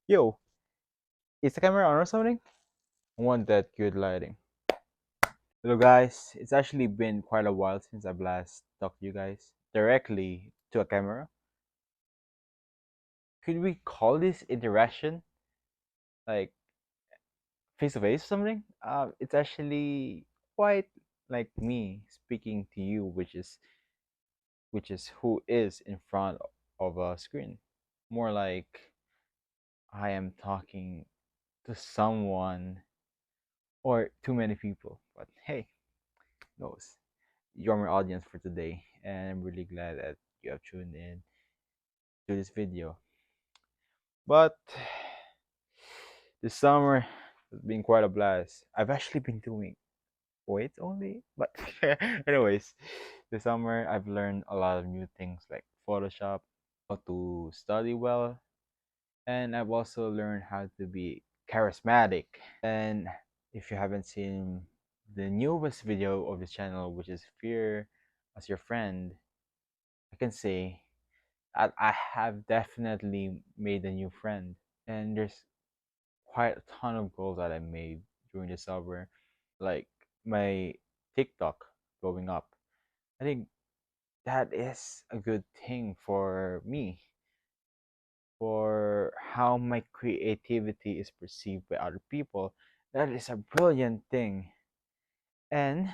Yo, is the camera on or something? I want that good lighting. Hello, guys. It's actually been quite a while since I've last talked to you guys directly to a camera. Could we call this interaction like face to face or something? It's actually quite like me speaking to you, which is who is in front of a screen. More like I am talking to someone or too many people. But hey, knows. You're my audience for today, and I'm really glad that you have tuned in to this video. But this summer has been quite a blast. I've actually been doing weights only, but anyways, this summer I've learned a lot of new things like Photoshop, how to study well, and I've also learned how to be charismatic. And if you haven't seen the newest video of this channel, which is Fear as Your Friend, I can say I have definitely made a new friend, and there's quite a ton of goals that I made during the summer, like my TikTok blowing up. I think that is a good thing for me, for how my creativity is perceived by other people. That is a brilliant thing. And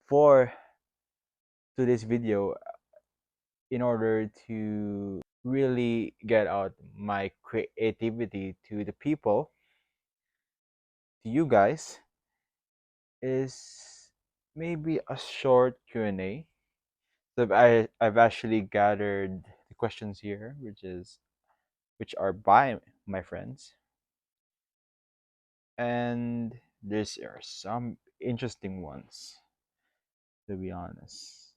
for today's video, in order to really get out my creativity to the people, to you guys, is maybe a short Q&A. So I've actually gathered the questions here, which are by my friends, and there are some interesting ones, to be honest.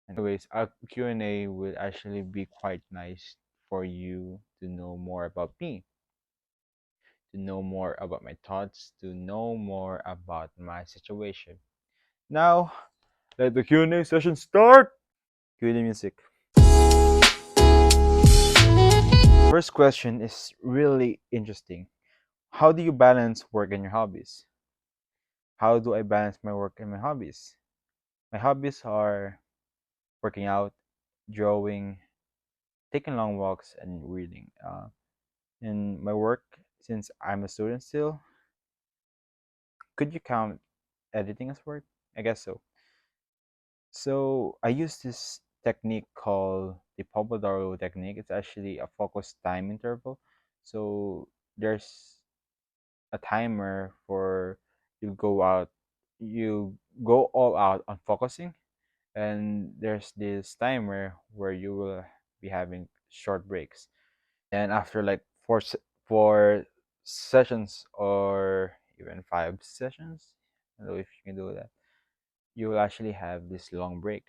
Anyways, our Q&A will actually be quite nice for you to know more about me, to know more about my thoughts, to know more about my situation. Now, let the Q&A session start. Cue the music. First question is really interesting. How do you balance work and your hobbies? How do I balance my work and my hobbies? My hobbies are working out, drawing, taking long walks, and reading. In my work, since I'm a student still, could you count editing as work? I guess so. So I use this technique called the Pomodoro technique. It's actually a focused time interval. So there's a timer for you go out, you go all out on focusing, and there's this timer where you will be having short breaks. And after like four sessions or even 5 sessions, I don't know if you can do that, you will actually have this long break.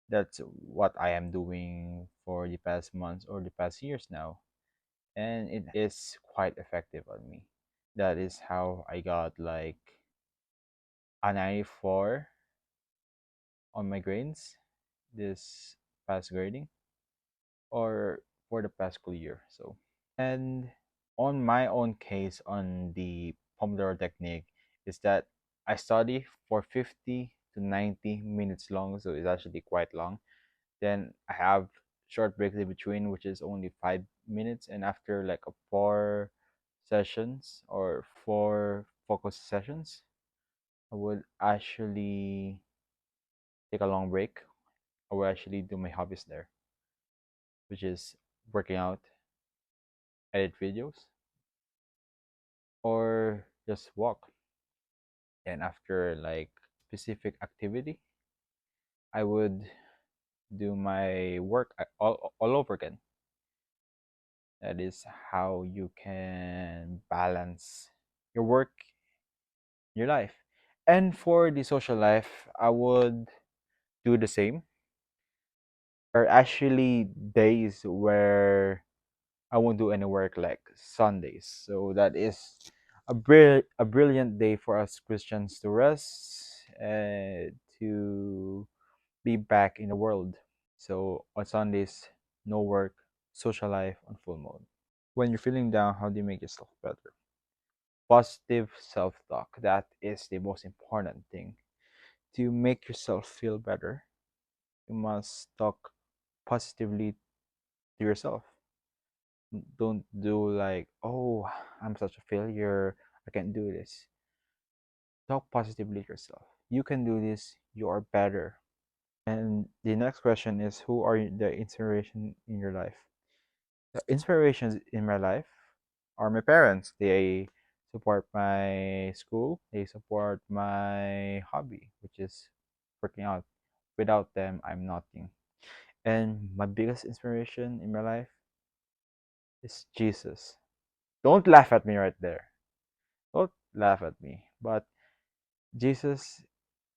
That's what I am doing for the past months or the past years now, and it is quite effective on me. That is how I got like a 94 on my grades this past grading, or for the past school year. So, and on my own case on the Pomodoro technique is that I study for 50 to 90 minutes long, so it's actually quite long. Then I have short breaks in between, which is only 5 minutes, and after like a 4 sessions or 4 focus sessions, I would actually take a long break. I will actually do my hobbies there, which is working out, edit videos, or just walk. And after like specific activity, I would do my work all over again. That is how you can balance your work, your life. And for the social life, I would do the same. There are actually days where I won't do any work, like Sundays. So that is a brilliant day for us Christians to rest and to be back in the world. So on Sundays, no work, social life on full mode. When you're feeling down, how do you make yourself better? Positive self talk. That is the most important thing. To make yourself feel better, you must talk positively to yourself. Don't do like, oh, I'm such a failure. I can't do this. Talk positively to yourself. You can do this. You are better. And the next question is, who are the inspiration in your life? The inspirations in my life are my parents. They support my school. They support my hobby, which is working out. Without them, I'm nothing. And my biggest inspiration in my life is Jesus. Don't laugh at me right there. Don't laugh at me. But Jesus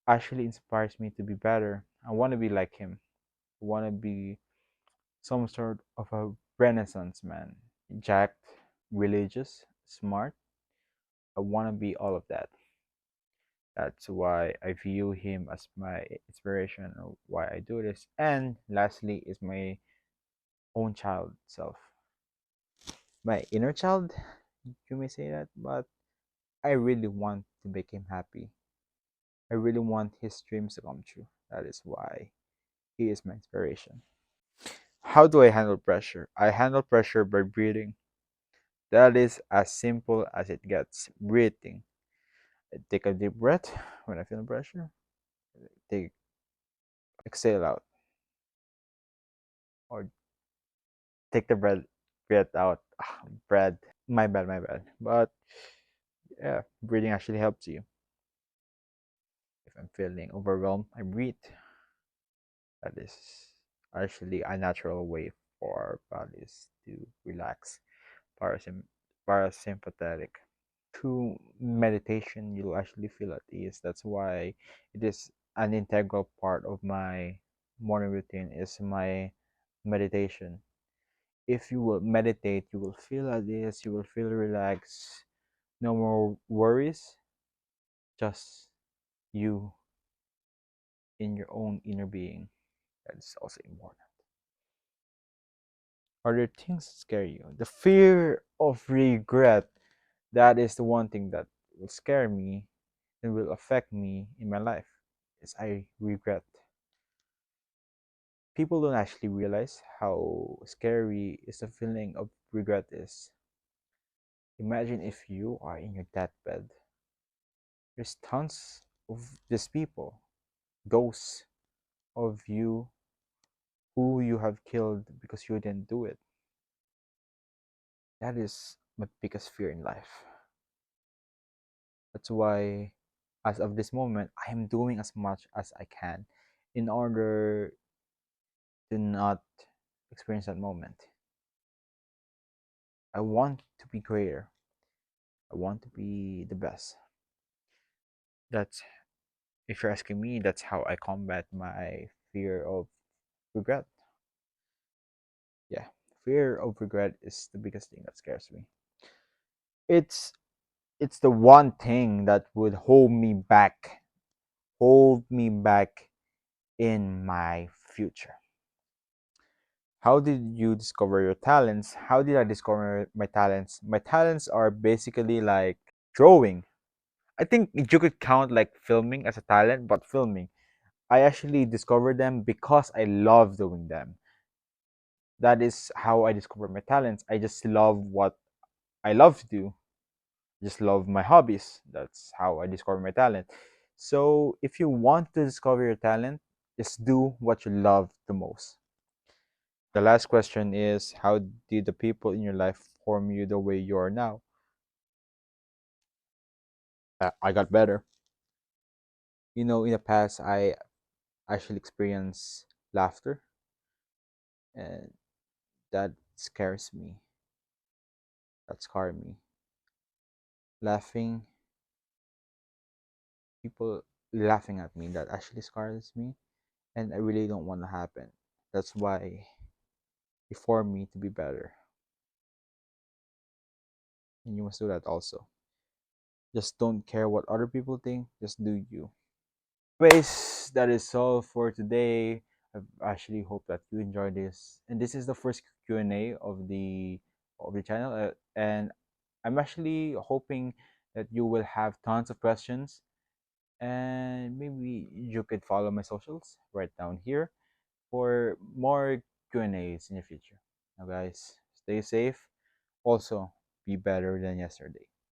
actually inspires me to be better. I want to be like him. I want to be some sort of a renaissance man. Jacked, religious, smart. I want to be all of that. That's why I view him as my inspiration of why I do this. And lastly is my own child self. My inner child, you may say that, but I really want to make him happy. I really want his dreams to come true. That is why he is my inspiration. How do I handle pressure? I handle pressure by breathing. That is as simple as it gets. Breathing. I take a deep breath when I feel pressure. Take exhale out or take the breath out. Breath. My bad. But yeah, breathing actually helps you. If I'm feeling overwhelmed, I breathe. That is actually a natural way for our bodies to relax. Parasym- Parasympathetic. Through meditation, you'll actually feel at ease. That's why it is an integral part of my morning routine is my meditation. If you will meditate, you will feel at ease, you will feel relaxed, no more worries, just you in your own inner being. That is also important. Are there things that scare you? The fear of regret, that is the one thing that will scare me and will affect me in my life. Is I regret. People don't actually realize how scary is the feeling of regret is. Imagine if you are in your deathbed. There's tons of these people, ghosts of you who you have killed because you didn't do it. That is my biggest fear in life. That's why, as of this moment, I am doing as much as I can in order to not experience that moment. I want to be greater. I want to be the best. That's, if you're asking me, that's how I combat my fear of regret. Yeah, fear of regret is the biggest thing that scares me. It's it's the one thing that would hold me back in my future. How did you discover your talents? How did I discover my talents? My talents are basically like drawing. I think you could count like filming as a talent, but filming. I actually discovered them because I love doing them. That is how I discovered my talents. I just love what I love to do. Just love my hobbies. That's how I discover my talent. So if you want to discover your talent, just do what you love the most. The last question is, how did the people in your life form you the way you are now? I got better. In the past, I actually experienced laughter, and that scares me. That scarred me. Laughing, people laughing at me, that actually scars me, and I really don't want to happen. That's why it formed me to be better, and you must do that also. Just don't care what other people think. Just do you. Anyways, that is all for today. I actually hope that you enjoy this. And this is the first Q&A of the channel, and I'm actually hoping that you will have tons of questions, and maybe you could follow my socials right down here for more Q&As in the future. Now, guys, stay safe. Also, be better than yesterday.